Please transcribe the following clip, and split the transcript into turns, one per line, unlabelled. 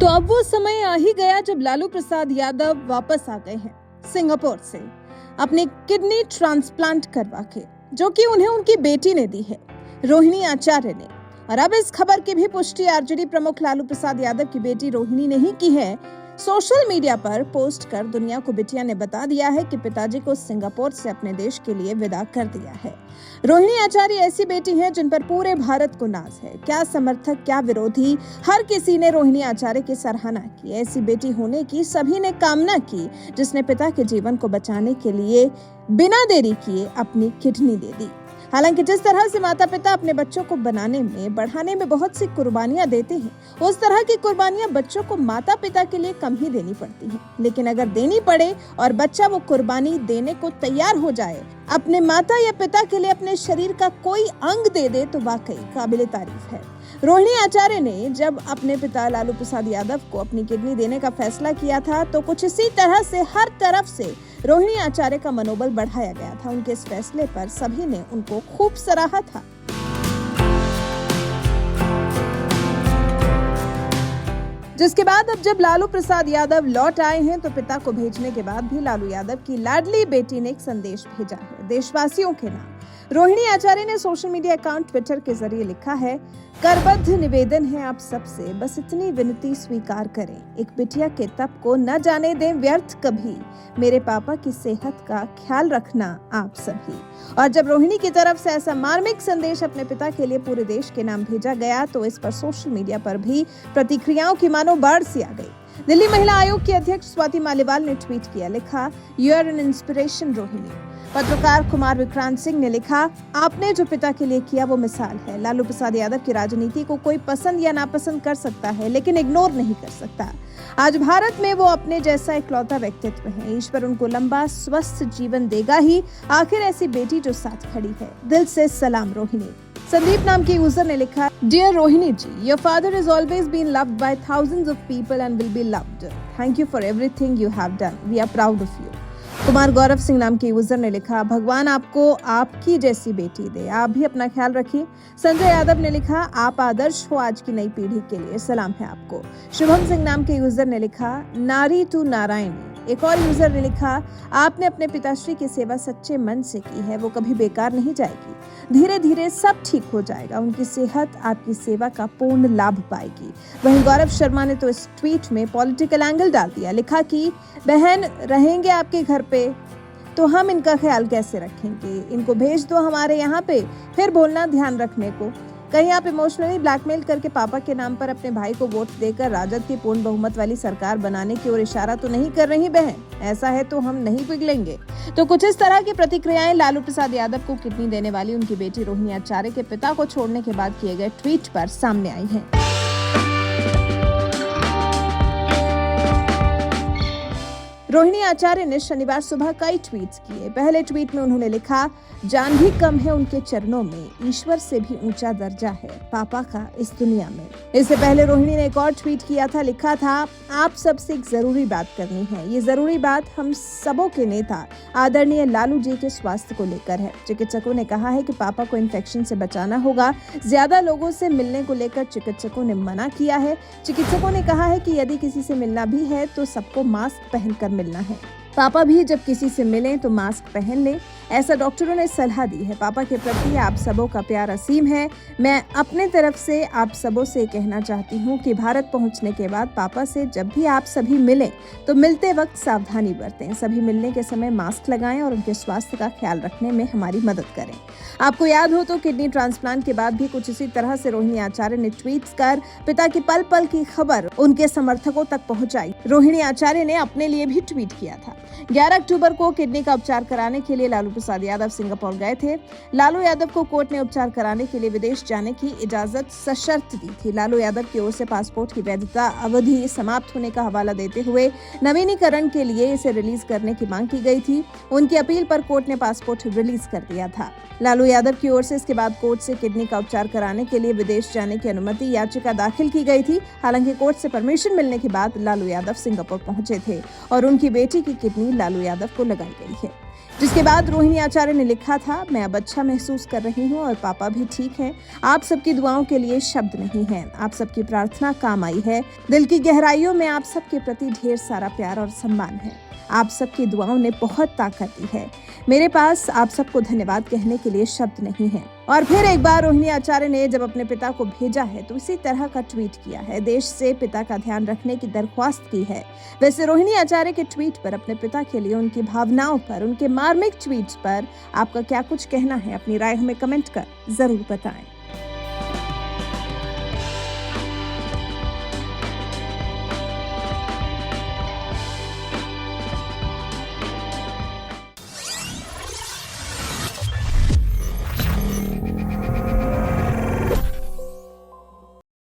तो अब वो समय आ ही गया जब लालू प्रसाद यादव वापस आ गए हैं सिंगापुर से अपनी किडनी ट्रांसप्लांट करवा के, जो कि उन्हें उनकी बेटी ने दी है, रोहिणी आचार्य ने। और अब इस खबर की भी पुष्टि आरजेडी प्रमुख लालू प्रसाद यादव की बेटी रोहिणी ने ही की है। सोशल मीडिया पर पोस्ट कर दुनिया को बिटिया ने बता दिया है कि पिताजी को सिंगापुर से अपने देश के लिए विदा कर दिया है। रोहिणी आचार्य ऐसी बेटी हैं जिन पर पूरे भारत को नाज है। क्या समर्थक, क्या विरोधी, हर किसी ने रोहिणी आचार्य की सराहना की। ऐसी बेटी होने की सभी ने कामना की जिसने पिता के जीवन को बचाने के लिए बिना देरी किए अपनी किडनी दे दी। हालांकि जिस तरह से माता पिता अपने बच्चों को बनाने में, बढ़ाने में बहुत सी कुर्बानियां देते हैं, उस तरह की कुर्बानियां बच्चों को माता पिता के लिए कम ही देनी पड़ती हैं। लेकिन अगर देनी पड़े और बच्चा वो कुर्बानी देने को तैयार हो जाए, अपने माता या पिता के लिए अपने शरीर का कोई अंग दे दे, तो वाकई काबिले तारीफ है। रोहिणी आचार्य ने जब अपने पिता लालू प्रसाद यादव को अपनी किडनी देने का फैसला किया था, तो कुछ इसी तरह से हर तरफ से रोहिणी आचार्य का मनोबल बढ़ाया गया था। उनके इस फैसले पर सभी ने उनको खूब सराहा था। जिसके बाद अब जब लालू प्रसाद यादव लौट आए हैं, तो पिता को भेजने के बाद भी लालू यादव की लाडली बेटी ने एक संदेश भेजा है देशवासियों के नाम। रोहिणी आचार्य ने सोशल मीडिया अकाउंट ट्विटर के जरिए लिखा है, करबद्ध निवेदन है आप सबसे, बस इतनी विनती स्वीकार करें, एक बिटिया के तप को न जाने दें व्यर्थ कभी, मेरे पापा की सेहत का ख्याल रखना आप सभी। और जब रोहिणी की तरफ से ऐसा मार्मिक संदेश अपने पिता के लिए पूरे देश के नाम भेजा गया, तो इस पर सोशल मीडिया पर भी प्रतिक्रियाओं की मानो बाढ़ सी आ गई। दिल्ली महिला आयोग की अध्यक्ष स्वाति मालीवाल ने ट्वीट किया, लिखा, you are an inspiration Rohini. पत्रकार कुमार विक्रांत सिंह ने लिखा, आपने जो पिता के लिए किया वो मिसाल है। लालू प्रसाद यादव की राजनीति को कोई पसंद या नापसंद कर सकता है, लेकिन इग्नोर नहीं कर सकता। आज भारत में वो अपने जैसा इकलौता व्यक्तित्व है। ईश्वर उनको लंबा स्वस्थ जीवन देगा ही। आखिर ऐसी बेटी जो साथ खड़ी है। दिल से सलाम रोहिणी। संदीप नाम के यूजर ने लिखा, dear Rohini ji, your father is always been loved by thousands of people and will be loved. Thank you for everything you have done. We are proud of you. Kumar Gaurav Singh नाम के यूजर ने लिखा, भगवान आपको आपकी जैसी बेटी दे, आप भी अपना ख्याल रखिए। संजय यादव ने लिखा, आप आदर्श हो आज की नई पीढ़ी के लिए, सलाम है आपको। शुभम सिंह नाम के यूजर ने लिखा, नारी टू नारायणी। एक और यूजर ने लिखा, आपने अपने पिताश्री की सेवा सच्चे मन से की है, वो कभी बेकार नहीं जाएगी। धीरे धीरे सब ठीक हो जाएगा, उनकी सेहत आपकी सेवा का पूर्ण लाभ पाएगी। वहीं गौरव शर्मा ने तो इस ट्वीट में पॉलिटिकल एंगल डाल दिया, लिखा कि बहन रहेंगे आपके घर पे तो हम इनका ख्याल कैसे रखेंगे, इनको भेज दो हमारे यहाँ पे, फिर बोलना ध्यान रखने को। कहीं आप इमोशनली ब्लैकमेल करके पापा के नाम पर अपने भाई को वोट देकर राजद की पूर्ण बहुमत वाली सरकार बनाने की ओर इशारा तो नहीं कर रही बहन? ऐसा है तो हम नहीं पिघलेंगे। तो कुछ इस तरह की प्रतिक्रियाएं लालू प्रसाद यादव को किडनी देने वाली उनकी बेटी रोहिणी आचार्य के पिता को छोड़ने के बाद किए गए ट्वीट पर सामने आई हैं। रोहिणी आचार्य ने शनिवार सुबह कई ट्वीट्स किए। पहले ट्वीट में उन्होंने लिखा, जान भी कम है उनके चरणों में, ईश्वर से भी ऊंचा दर्जा है पापा का इस दुनिया में। इससे पहले रोहिणी ने एक और ट्वीट किया था, लिखा था, आप सबसे एक जरूरी बात करनी है। ये जरूरी बात हम सबों के नेता आदरणीय लालू जी के स्वास्थ्य को लेकर है। चिकित्सकों ने कहा है कि पापा को इन्फेक्शन से बचाना होगा। ज्यादा लोगों से मिलने को लेकर चिकित्सकों ने मना किया है। चिकित्सकों ने कहा है कि यदि किसी से मिलना भी है तो सबको मास्क पहनकर मिलना है। पापा भी जब किसी से मिलें तो मास्क पहन लें, ऐसा डॉक्टरों ने सलाह दी है। पापा के प्रति आप सबों का प्यार असीम है। मैं अपने तरफ से आप सबों से कहना चाहती हूँ कि भारत पहुँचने के बाद पापा से जब भी आप सभी मिलें तो मिलते वक्त सावधानी बरतें। सभी मिलने के समय मास्क लगाएं और उनके स्वास्थ्य का ख्याल रखने में हमारी मदद करें। आपको याद हो तो किडनी ट्रांसप्लांट के बाद भी कुछ इसी तरह से रोहिणी आचार्य ने ट्वीट्स कर पिता की पल पल की खबर उनके समर्थकों तक पहुंचाई। रोहिणी आचार्य ने अपने लिए भी ट्वीट किया था। 11 अक्टूबर को किडनी का उपचार कराने के लिए लालू प्रसाद यादव सिंगापुर गए थे। लालू यादव को कोर्ट ने उपचार कराने के लिए विदेश जाने की इजाजत सशर्त दी थी। लालू यादव की ओर से पासपोर्ट की वैधता अवधि समाप्त होने का हवाला देते हुए नवीनीकरण के लिए इसे रिलीज करने की मांग की गई थी। उनकी अपील पर कोर्ट ने पासपोर्ट रिलीज कर दिया था। लालू यादव की ओर से इसके बाद कोर्ट से किडनी का उपचार कराने के लिए विदेश जाने की अनुमति याचिका दाखिल की गई थी। हालांकि कोर्ट से परमिशन मिलने के बाद लालू यादव सिंगापुर पहुंचे थे और उनकी बेटी की किडनी लालू यादव को लगाई गई है। जिसके बाद रोहिणी आचार्य ने लिखा था, मैं अब अच्छा महसूस कर रही हूँ और पापा भी ठीक हैं। आप सबकी दुआओं के लिए शब्द नहीं हैं। आप सबकी प्रार्थना काम आई है। दिल की गहराइयों में आप सबके प्रति ढेर सारा प्यार और सम्मान है। आप सबकी दुआओं ने बहुत ताकत दी है। मेरे पास आप सबको धन्यवाद कहने के लिए शब्द नहीं है। और फिर एक बार रोहिणी आचार्य ने जब अपने पिता को भेजा है तो इसी तरह का ट्वीट किया है। देश से पिता का ध्यान रखने की दरख्वास्त की है। वैसे रोहिणी आचार्य के ट्वीट पर, अपने पिता के लिए उनकी भावनाओं पर, उनके मार्मिक ट्वीट्स पर आपका क्या कुछ कहना है? अपनी राय हमें कमेंट कर जरूर बताएं।